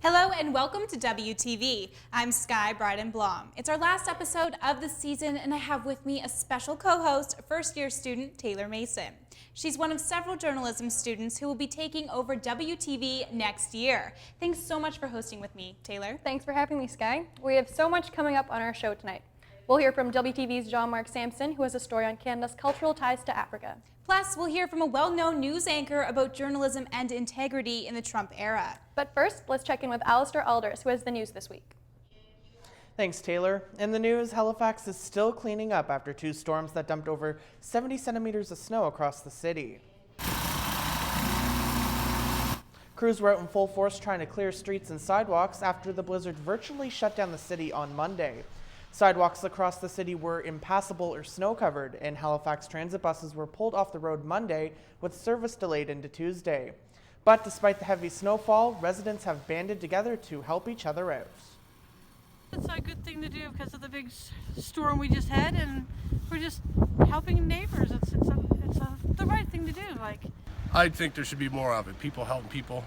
Hello and welcome to WTV. I'm Skye, Bryden-Blom. It's our last episode of the season and I have with me a special co-host, first-year student Taylor Mason. She's one of several journalism students who will be taking over WTV next year. Thanks so much for hosting with me, Taylor. Thanks for having me, Skye. We have so much coming up on our show tonight. We'll hear from WTV's Jean-Marc Sampson, who has a story on Canada's cultural ties to Africa. Plus, we'll hear from a well-known news anchor about journalism and integrity in the Trump era. But first, let's check in with Allister Aalders, who has the news this week. Thanks, Taylor. In the news, Halifax is still cleaning up after two storms that dumped over 70 centimeters of snow across the city. Crews were out in full force trying to clear streets and sidewalks after the blizzard virtually shut down the city on Monday. Sidewalks across the city were impassable or snow-covered, and Halifax transit buses were pulled off the road Monday with service delayed into Tuesday. But despite the heavy snowfall, residents have banded together to help each other out. It's a good thing to do because of the big storm we just had, and we're just helping neighbors. It's the right thing to do. I think there should be more of it. People helping people.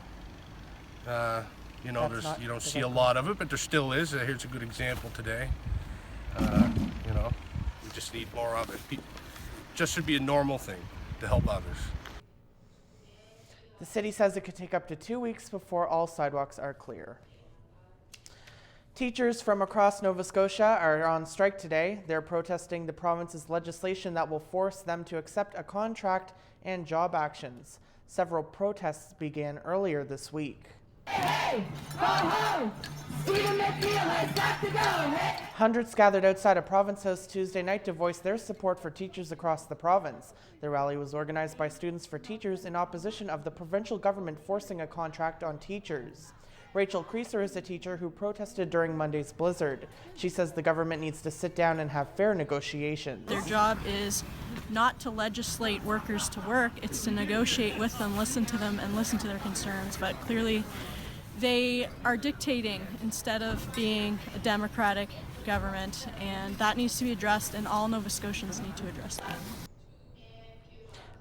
You don't see a lot of it, but there still is. Here's a good example today. We just need more of it. Just should be a normal thing to help others. The city says it could take up to 2 weeks before all sidewalks are clear. Teachers from across Nova Scotia are on strike today. They're protesting the province's legislation that will force them to accept a contract and job actions. Several protests began earlier this week. Hey, go home! Stephen McNeil has got to go! Hey! Hundreds gathered outside a province house Tuesday night to voice their support for teachers across the province. The rally was organized by Students for Teachers in opposition of the provincial government forcing a contract on teachers. Rachel Creaser is a teacher who protested during Monday's blizzard. She says the government needs to sit down and have fair negotiations. Their job is not to legislate workers to work, it's to negotiate with them, listen to them, and listen to their concerns. But clearly, they are dictating instead of being a democratic government, and that needs to be addressed, and all Nova Scotians need to address that.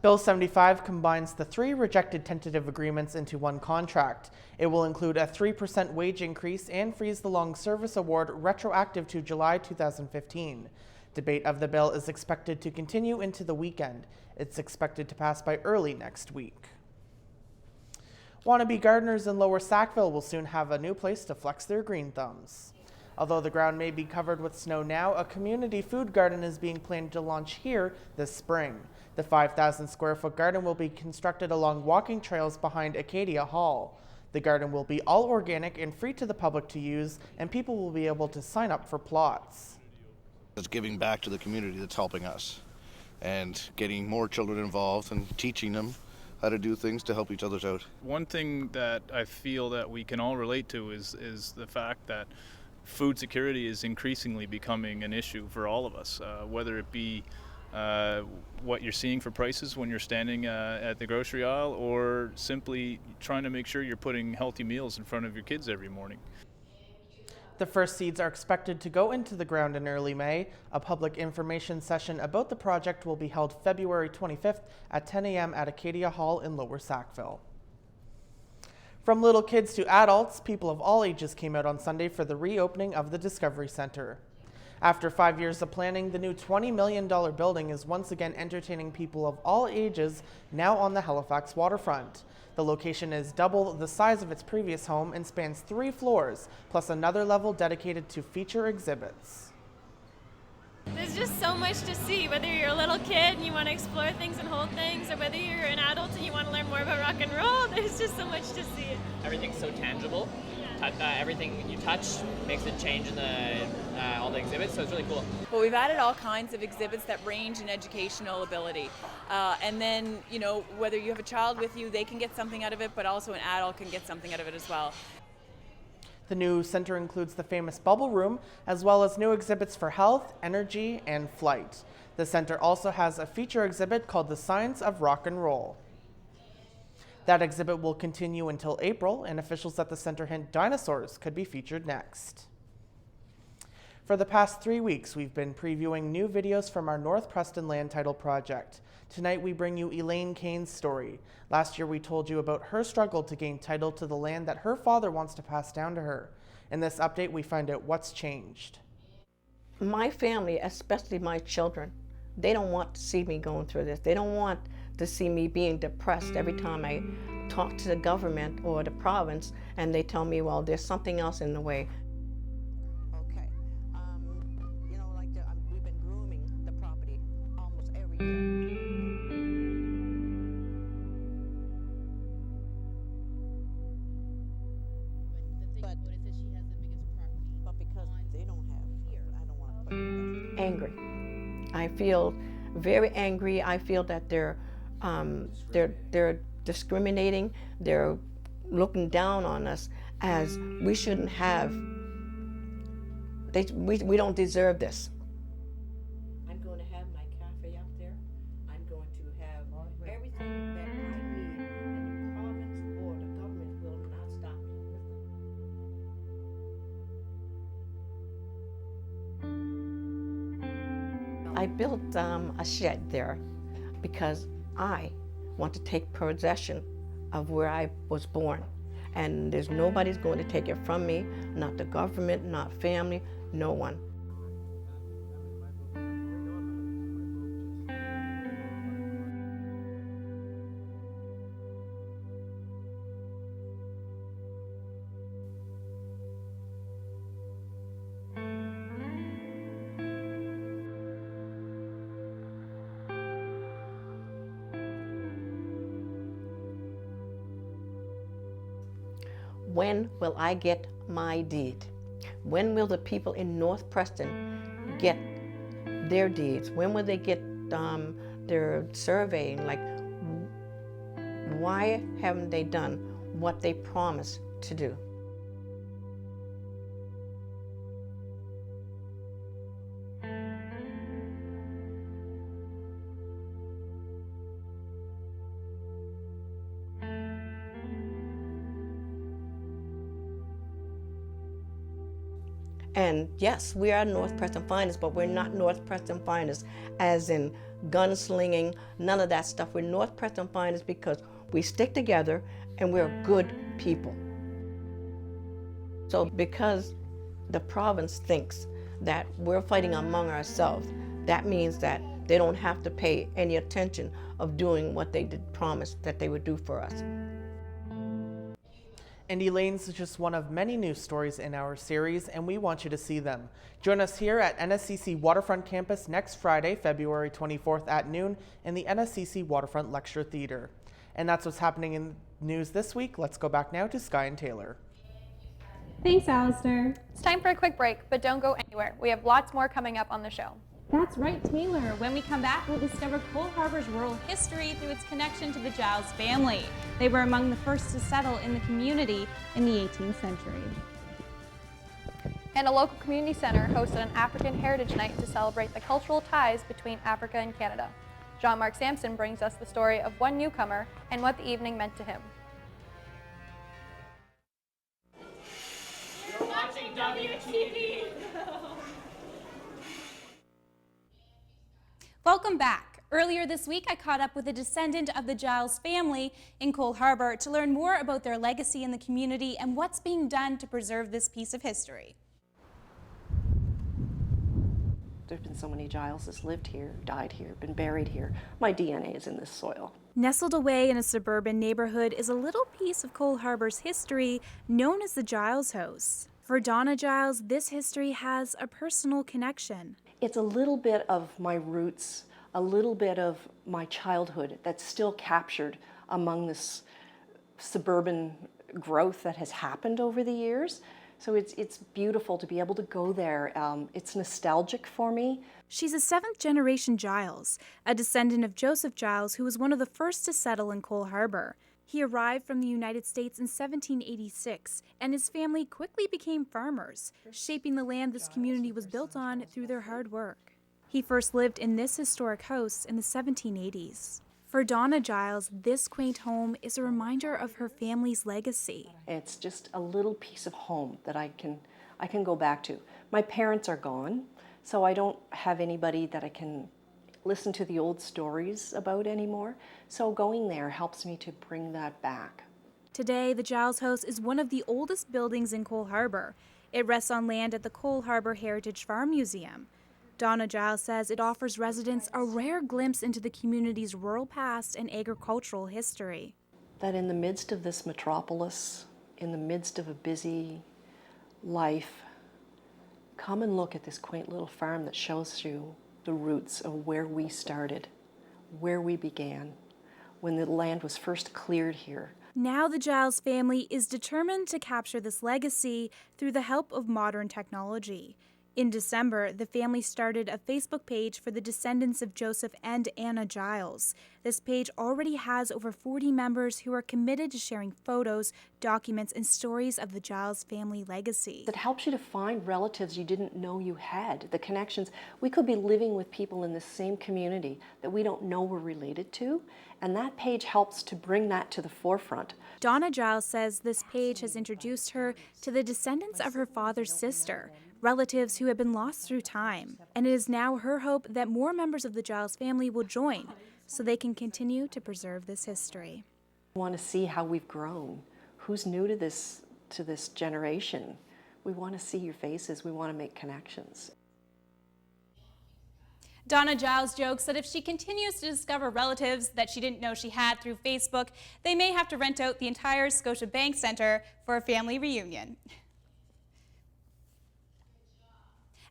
Bill 75 combines the three rejected tentative agreements into one contract. It will include a 3% wage increase and freeze the long service award retroactive to July 2015. Debate of the bill is expected to continue into the weekend. It's expected to pass by early next week. Wannabe gardeners in Lower Sackville will soon have a new place to flex their green thumbs. Although the ground may be covered with snow now, a community food garden is being planned to launch here this spring. The 5,000 square foot garden will be constructed along walking trails behind Acadia Hall. The garden will be all organic and free to the public to use, and people will be able to sign up for plots. It's giving back to the community that's helping us and getting more children involved and teaching them how to do things to help each other out. One thing that I feel that we can all relate to is the fact that food security is increasingly becoming an issue for all of us, whether it be what you're seeing for prices when you're standing at the grocery aisle, or simply trying to make sure you're putting healthy meals in front of your kids every morning. The first seeds are expected to go into the ground in early May. A public information session about the project will be held February 25th at 10 a.m. at Acadia Hall in Lower Sackville. From little kids to adults, people of all ages came out on Sunday for the reopening of the Discovery Centre. After 5 years of planning, the new $20 million building is once again entertaining people of all ages now on the Halifax waterfront. The location is double the size of its previous home and spans 3 floors, plus another level dedicated to feature exhibits. There's just so much to see, whether you're a little kid and you want to explore things and hold things, or whether you're an adult and you want to learn more about rock and roll, there's just so much to see. Everything's so tangible. Everything you touch makes a change in all the exhibits, so it's really cool. Well, we've added all kinds of exhibits that range in educational ability. And then, whether you have a child with you, they can get something out of it, but also an adult can get something out of it as well. The new center includes the famous bubble room, as well as new exhibits for health, energy, and flight. The center also has a feature exhibit called The Science of Rock and Roll. That exhibit will continue until April, and officials at the center hint dinosaurs could be featured next. For the past 3 weeks, we've been previewing new videos from our North Preston Land Title Project. Tonight, we bring you Elaine Kane's story. Last year, we told you about her struggle to gain title to the land that her father wants to pass down to her. In this update, we find out what's changed. My family, especially my children, they don't want to see me going through this. They don't want to see me being depressed every time I talk to the government or the province and they tell me, well, there's something else in the way. Okay, you know, like we've been grooming the property almost every year. But because they don't have here, I don't want to put it there. Angry. I feel very angry. I feel that they're discriminating. They're looking down on us as we shouldn't have. We don't deserve this. I'm going to have my cafe up there. I'm going to have everything that I need, and the province or the government will not stop me. I built a shed there because I want to take possession of where I was born. And there's nobody's going to take it from me, not the government, not family, no one. When will I get my deed? When will the people in North Preston get their deeds? When will they get their surveying? Like, why haven't they done what they promised to do? And yes, we are North Preston Finest, but we're not North Preston Finest as in gunslinging, none of that stuff. We're North Preston Finest because we stick together and we're good people. So because the province thinks that we're fighting among ourselves, that means that they don't have to pay any attention of doing what they did promise that they would do for us. And Elaine's just one of many news stories in our series, and we want you to see them. Join us here at NSCC Waterfront Campus next Friday, February 24th at noon in the NSCC Waterfront Lecture Theatre. And that's what's happening in news this week. Let's go back now to Skye and Taylor. Thanks, Allister. It's time for a quick break, but don't go anywhere. We have lots more coming up on the show. That's right, Taylor. When we come back, we'll discover Cole Harbour's rural history through its connection to the Giles family. They were among the first to settle in the community in the 18th century. And a local community center hosted an African Heritage Night to celebrate the cultural ties between Africa and Canada. Jean-Marc Sampson brings us the story of one newcomer and what the evening meant to him. You're watching WTV. Welcome back. Earlier this week, I caught up with a descendant of the Giles family in Cole Harbour to learn more about their legacy in the community and what's being done to preserve this piece of history. There's been so many Gileses lived here, died here, been buried here. My DNA is in this soil. Nestled away in a suburban neighborhood is a little piece of Cole Harbour's history known as the Giles House. For Donna Giles, this history has a personal connection. It's a little bit of my roots, a little bit of my childhood that's still captured among this suburban growth that has happened over the years. So it's beautiful to be able to go there. It's nostalgic for me. She's a seventh-generation Giles, a descendant of Joseph Giles, who was one of the first to settle in Cole Harbour. He arrived from the United States in 1786, and his family quickly became farmers, shaping the land this community was built on through their hard work. He first lived in this historic house in the 1780s. For Donna Giles, this quaint home is a reminder of her family's legacy. It's just a little piece of home that I I can go back to. My parents are gone, so I don't have anybody that I can listen to the old stories about anymore. So going there helps me to bring that back. Today, the Giles House is one of the oldest buildings in Cole Harbour. It rests on land at the Cole Harbour Heritage Farm Museum. Donna Giles says it offers residents a rare glimpse into the community's rural past and agricultural history. That in the midst of this metropolis, in the midst of a busy life, come and look at this quaint little farm that shows you the roots of where we started, where we began, when the land was first cleared here. Now the Giles family is determined to capture this legacy through the help of modern technology. In December, the family started a Facebook page for the descendants of Joseph and Anna Giles. This page already has over 40 members who are committed to sharing photos, documents, and stories of the Giles family legacy. It helps you to find relatives you didn't know you had, the connections. We could be living with people in the same community that we don't know we're related to, and that page helps to bring that to the forefront. Donna Giles says this page has introduced her to the descendants of her father's sister, relatives who have been lost through time, and it is now her hope that more members of the Giles family will join so they can continue to preserve this history. We want to see how we've grown. Who's new to this generation? We want to see your faces. We want to make connections. Donna Giles jokes that if she continues to discover relatives that she didn't know she had through Facebook, they may have to rent out the entire Scotiabank Centre for a family reunion.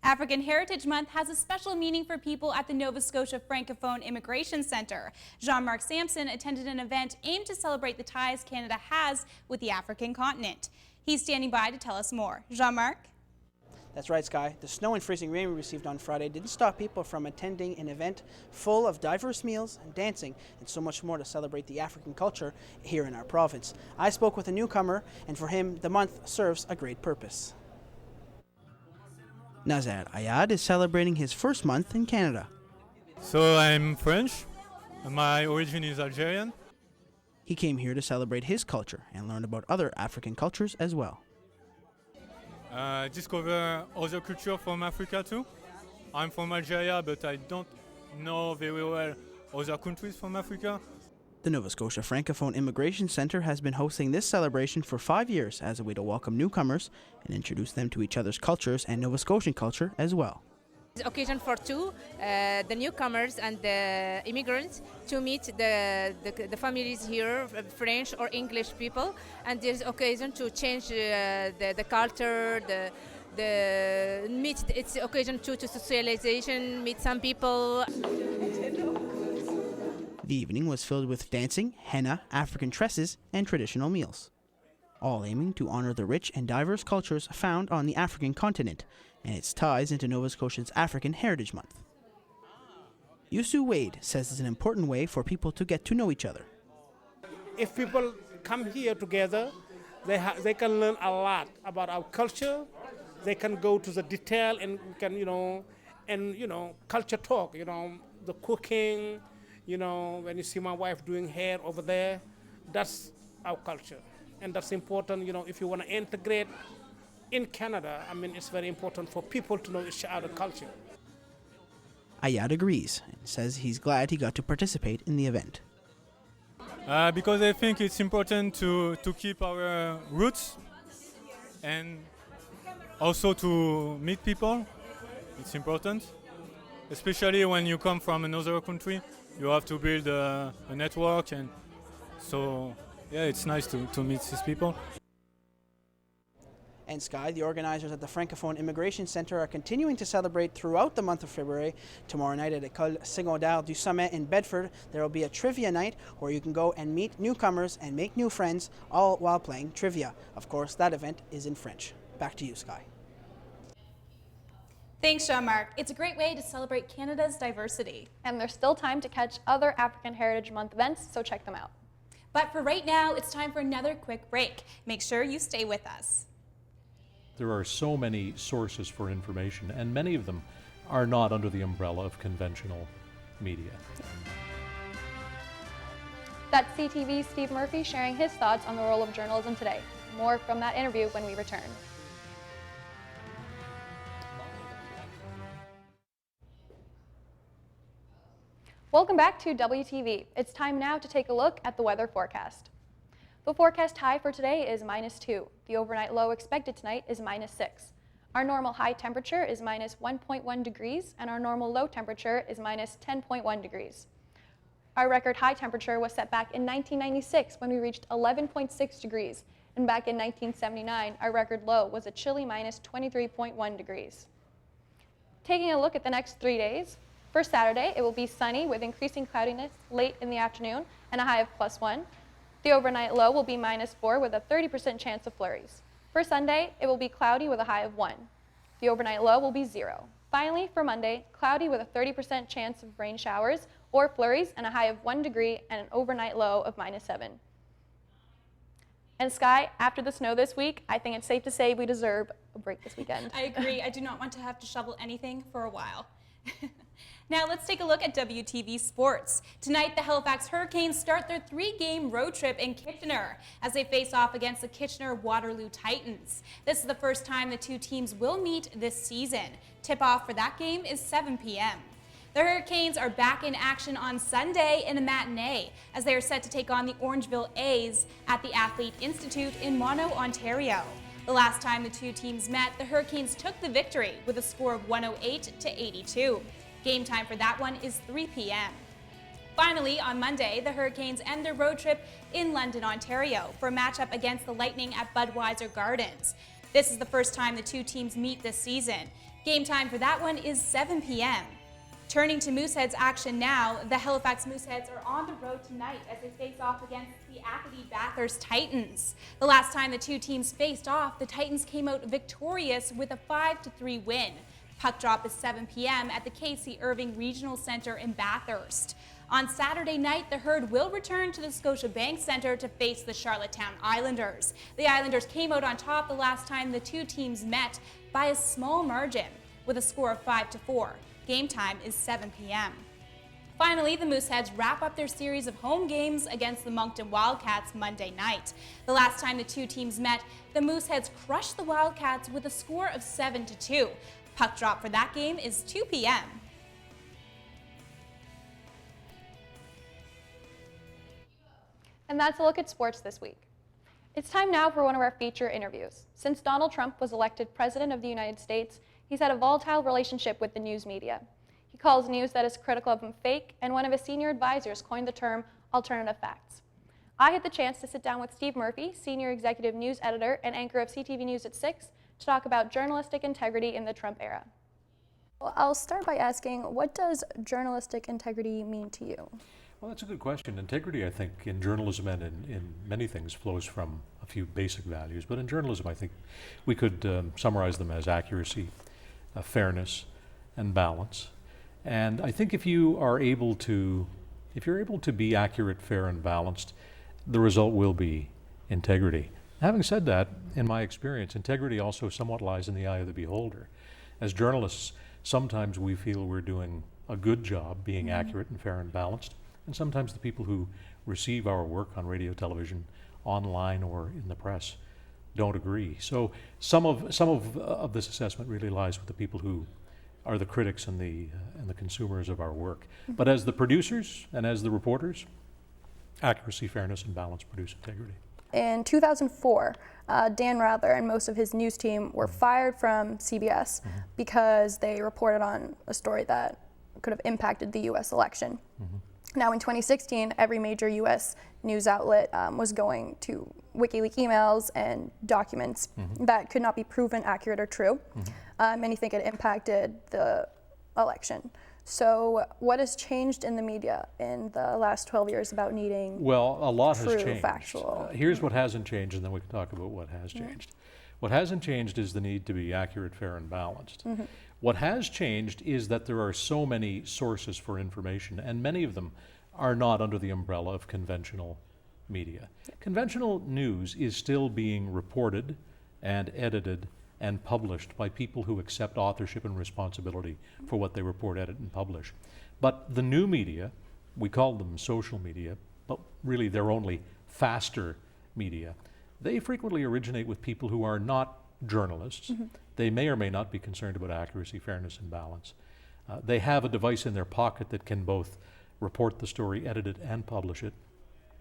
African Heritage Month has a special meaning for people at the Nova Scotia Francophone Immigration Centre. Jean-Marc Sampson attended an event aimed to celebrate the ties Canada has with the African continent. He's standing by to tell us more. Jean-Marc? That's right, Skye. The snow and freezing rain we received on Friday didn't stop people from attending an event full of diverse meals and dancing and so much more to celebrate the African culture here in our province. I spoke with a newcomer, and for him, the month serves a great purpose. Nazer Ayad is celebrating his first month in Canada. So I'm French. My origin is Algerian. He came here to celebrate his culture and learn about other African cultures as well. Discover other culture from Africa too. I'm from Algeria, but I don't know very well other countries from Africa. The Nova Scotia Francophone Immigration Centre has been hosting this celebration for 5 years as a way to welcome newcomers and introduce them to each other's cultures and Nova Scotian culture as well. It's an occasion for the newcomers and the immigrants to meet the families here, French or English people, and there's occasion to change the culture, it's occasion to socialization, meet some people. The evening was filled with dancing, henna, African tresses, and traditional meals, all aiming to honor the rich and diverse cultures found on the African continent and its ties into Nova Scotia's African Heritage Month. Yusu Wade says it's an important way for people to get to know each other. If people come here together, they can learn a lot about our culture. They can go to the detail and can, culture talk, the cooking, when you see my wife doing hair over there, that's our culture. And that's important, if you want to integrate in Canada, it's very important for people to know each other's culture. Ayad agrees and says he's glad he got to participate in the event. Because I think it's important to keep our roots and also to meet people. It's important, especially when you come from another country. You have to build a network, and so yeah, it's nice to meet these people. And Skye, the organizers at the Francophone Immigration Centre, are continuing to celebrate throughout the month of February. Tomorrow night at École Secondaire du Sommet in Bedford, there will be a trivia night where you can go and meet newcomers and make new friends, all while playing trivia. Of course, that event is in French. Back to you, Skye. Thanks, Jean-Marc. It's a great way to celebrate Canada's diversity. And there's still time to catch other African Heritage Month events, so check them out. But for right now, it's time for another quick break. Make sure you stay with us. There are so many sources for information, and many of them are not under the umbrella of conventional media. That's CTV's Steve Murphy sharing his thoughts on the role of journalism today. More from that interview when we return. Welcome back to WTV. It's time now to take a look at the weather forecast. The forecast high for today is -2. The overnight low expected tonight is -6. Our normal high temperature is -1.1 degrees, and our normal low temperature is -10.1 degrees. Our record high temperature was set back in 1996 when we reached 11.6 degrees, and back in 1979, our record low was a chilly -23.1 degrees. Taking a look at the next 3 days, for Saturday, it will be sunny with increasing cloudiness late in the afternoon and a high of +1. The overnight low will be -4 with a 30% chance of flurries. For Sunday, it will be cloudy with a high of 1. The overnight low will be 0. Finally, for Monday, cloudy with a 30% chance of rain showers or flurries and a high of 1 degree and an overnight low of -7. And Skye, after the snow this week, I think it's safe to say we deserve a break this weekend. I agree. I do not want to have to shovel anything for a while. Now let's take a look at WTV sports. Tonight, the Halifax Hurricanes start their 3-game road trip in Kitchener as they face off against the Kitchener-Waterloo Titans. This is the first time the two teams will meet this season. Tip-off for that game is 7 p.m. The Hurricanes are back in action on Sunday in a matinee as they are set to take on the Orangeville A's at the Athlete Institute in Mono, Ontario. The last time the two teams met, the Hurricanes took the victory with a score of 108-82. Game time for that one is 3 p.m. Finally, on Monday, the Hurricanes end their road trip in London, Ontario for a matchup against the Lightning at Budweiser Gardens. This is the first time the two teams meet this season. Game time for that one is 7 p.m. Turning to Mooseheads action now, the Halifax Mooseheads are on the road tonight as they face off against the Acadie Bathurst Titans. The last time the two teams faced off, the Titans came out victorious with a 5-3 win. Puck drop is 7 p.m. at the KC Irving Regional Center in Bathurst. On Saturday night, the Herd will return to the Scotiabank Center to face the Charlottetown Islanders. The Islanders came out on top the last time the two teams met by a small margin with a score of 5-4. Game time is 7 p.m. Finally, the Mooseheads wrap up their series of home games against the Moncton Wildcats Monday night. The last time the two teams met, the Mooseheads crushed the Wildcats with a score of 7-2. Puck drop for that game is 2 p.m. And that's a look at sports this week. It's time now for one of our feature interviews. Since Donald Trump was elected President of the United States, he's had a volatile relationship with the news media. He calls news that is critical of him fake, and one of his senior advisors coined the term alternative facts. I had the chance to sit down with Steve Murphy, Senior Executive News Editor and anchor of CTV News at 6, to talk about journalistic integrity in the Trump era. Well, I'll start by asking, what does journalistic integrity mean to you? Well, that's a good question. Integrity, I think, in journalism and in many things flows from a few basic values. But in journalism, I think we could summarize them as accuracy, fairness, and balance. And I think if you're able to be accurate, fair, and balanced, the result will be integrity. Having said that, in my experience, integrity also somewhat lies in the eye of the beholder. As journalists, sometimes we feel we're doing a good job being accurate and fair and balanced, and sometimes the people who receive our work on radio, television, online, or in the press don't agree. So some of this assessment really lies with the people who are the critics and the consumers of our work. But as the producers and as the reporters, accuracy, fairness, and balance produce integrity. In 2004, Dan Rather and most of his news team were fired from CBS because they reported on a story that could have impacted the U.S. election. Now in 2016, every major U.S. news outlet was going to WikiLeaks emails and documents that could not be proven accurate or true. Many think it impacted the election. So what has changed in the media in the last 12 years about needing Well, a lot true, has changed. factual? Here's what hasn't changed, and then we can talk about what has changed. What hasn't changed is the need to be accurate, fair, and balanced. What has changed is that there are so many sources for information, and many of them are not under the umbrella of conventional media. Conventional news is still being reported and edited and published by people who accept authorship and responsibility for what they report, edit, and publish. But the new media, we call them social media, but really they're only faster media. They frequently originate with people who are not journalists. They may or may not be concerned about accuracy, fairness, and balance. They have a device in their pocket that can both report the story, edit it, and publish it.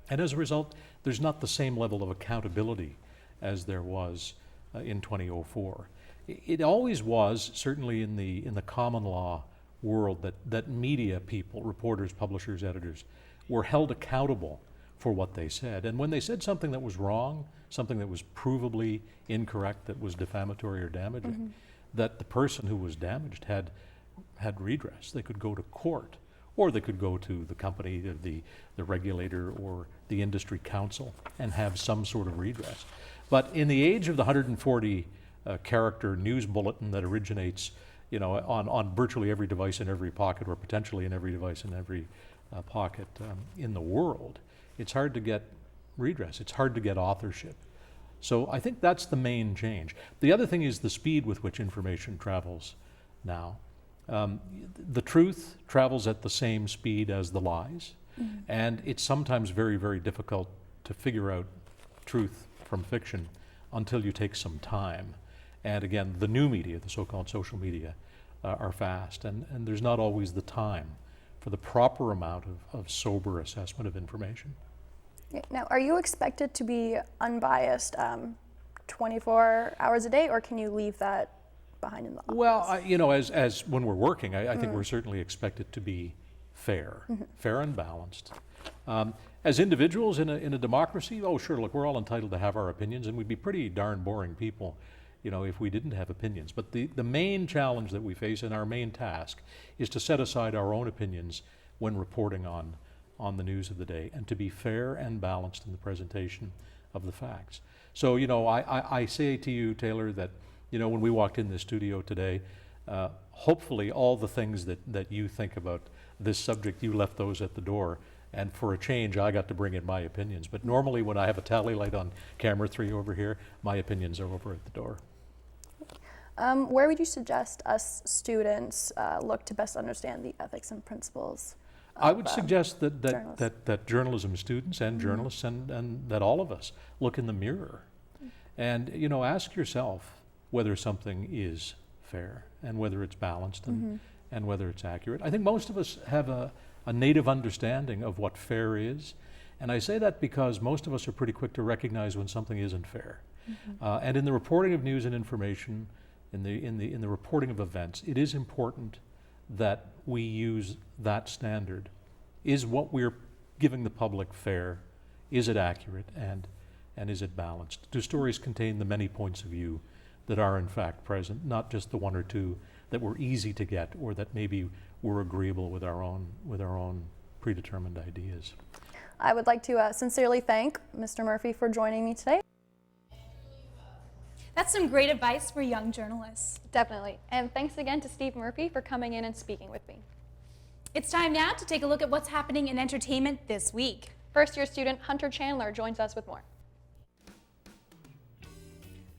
And as a result, there's not the same level of accountability as there was in 2004. It always was, certainly in the common law world, that media people, reporters, publishers, editors, were held accountable for what they said. And when they said something that was wrong, something that was provably incorrect, that was defamatory or damaging, that the person who was damaged had redress. They could go to court, or they could go to the company, the regulator, or the industry council and have some sort of redress. But in the age of the 140 character news bulletin that originates, on virtually every device in every pocket, or potentially in every device in every pocket in the world, it's hard to get redress. It's hard to get authorship. So I think that's the main change. The other thing is the speed with which information travels now. The truth travels at the same speed as the lies, and it's sometimes very, very difficult to figure out truth from fiction until you take some time. And again, the new media, the so-called social media, are fast, and there's not always the time for the proper amount of sober assessment of information. Now, are you expected to be unbiased 24 hours a day, or can you leave that behind in the office? Well, as when we're working, I think we're certainly expected to be fair, fair and balanced. As individuals in a democracy, oh sure, look, we're all entitled to have our opinions, and we'd be pretty darn boring people, if we didn't have opinions. But the main challenge that we face, and our main task, is to set aside our own opinions when reporting on the news of the day, and to be fair and balanced in the presentation of the facts. So, I say to you, Taylor, that, when we walked in the studio today, hopefully all the things that you think about this subject, you left those at the door. And for a change, I got to bring in my opinions. But normally when I have a tally light on camera 3 over here, my opinions are over at the door. Where would you suggest us students look to best understand the ethics and principles? I would suggest that journalism students and journalists and that all of us look in the mirror and ask yourself whether something is fair and whether it's balanced and whether it's accurate. I think most of us have a native understanding of what fair is, and I say that because most of us are pretty quick to recognize when something isn't fair. And in the reporting of news and information, in the reporting of events, it is important that we use that standard. Is what we're giving the public fair? Is it accurate? And is it balanced? Do stories contain the many points of view that are in fact present, not just the 1 or 2 that were easy to get, or that maybe were agreeable with our own predetermined ideas? I would like to sincerely thank Mr. Murphy for joining me today. That's some great advice for young journalists. Definitely. And thanks again to Steve Murphy for coming in and speaking with me. It's time now to take a look at what's happening in entertainment this week. First-year student Hunter Chandler joins us with more.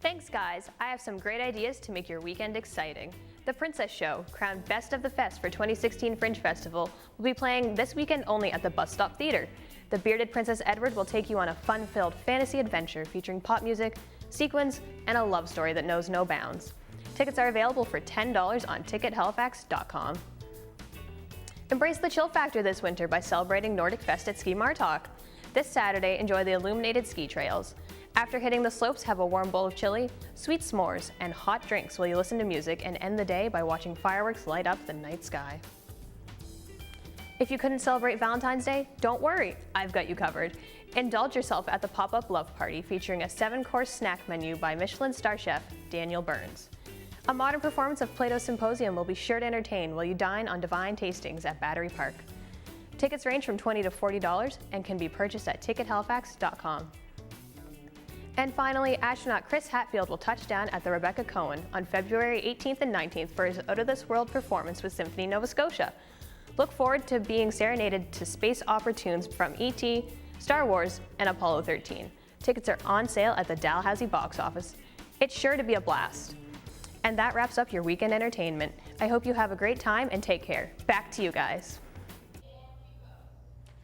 Thanks, guys. I have some great ideas to make your weekend exciting. The Princess Show, crowned Best of the Fest for 2016 Fringe Festival, will be playing this weekend only at the Bus Stop Theater. The bearded Princess Edward will take you on a fun-filled fantasy adventure featuring pop music, sequins, and a love story that knows no bounds. Tickets are available for $10 on tickethalifax.com. Embrace the chill factor this winter by celebrating Nordic Fest at Ski Martok. This Saturday, enjoy the illuminated ski trails. After hitting the slopes, have a warm bowl of chili, sweet s'mores, and hot drinks while you listen to music and end the day by watching fireworks light up the night sky. If you couldn't celebrate Valentine's Day, don't worry, I've got you covered. Indulge yourself at the pop-up love party featuring a 7-course snack menu by Michelin star chef Daniel Burns. A modern performance of Plato's Symposium will be sure to entertain while you dine on divine tastings at Battery Park. Tickets range from $20 to $40 and can be purchased at tickethalifax.com. And finally, astronaut Chris Hadfield will touch down at the Rebecca Cohen on February 18th and 19th for his out-of-this-world performance with Symphony Nova Scotia. Look forward to being serenaded to space opera tunes from E.T., Star Wars, and Apollo 13. Tickets are on sale at the Dalhousie box office. It's sure to be a blast. And that wraps up your weekend entertainment. I hope you have a great time and take care. Back to you guys.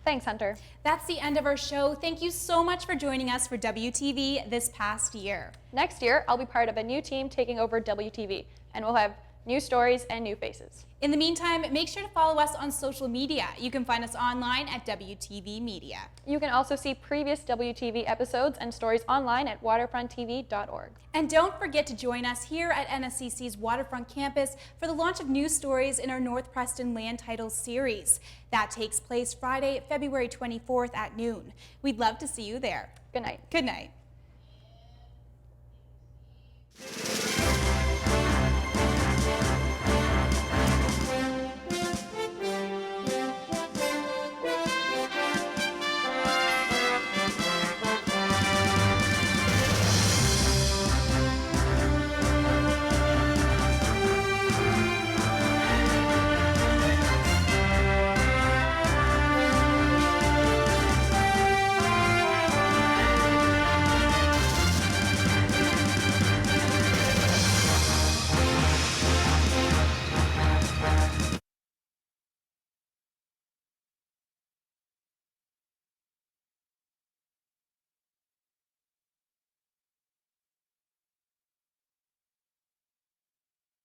Thanks, Hunter. That's the end of our show. Thank you so much for joining us for WTV this past year. Next year, I'll be part of a new team taking over WTV, and we'll have new stories, and new faces. In the meantime, make sure to follow us on social media. You can find us online at WTV Media. You can also see previous WTV episodes and stories online at waterfronttv.org. And don't forget to join us here at NSCC's Waterfront campus for the launch of new stories in our North Preston Land Titles series. That takes place Friday, February 24th at noon. We'd love to see you there. Good night. Good night.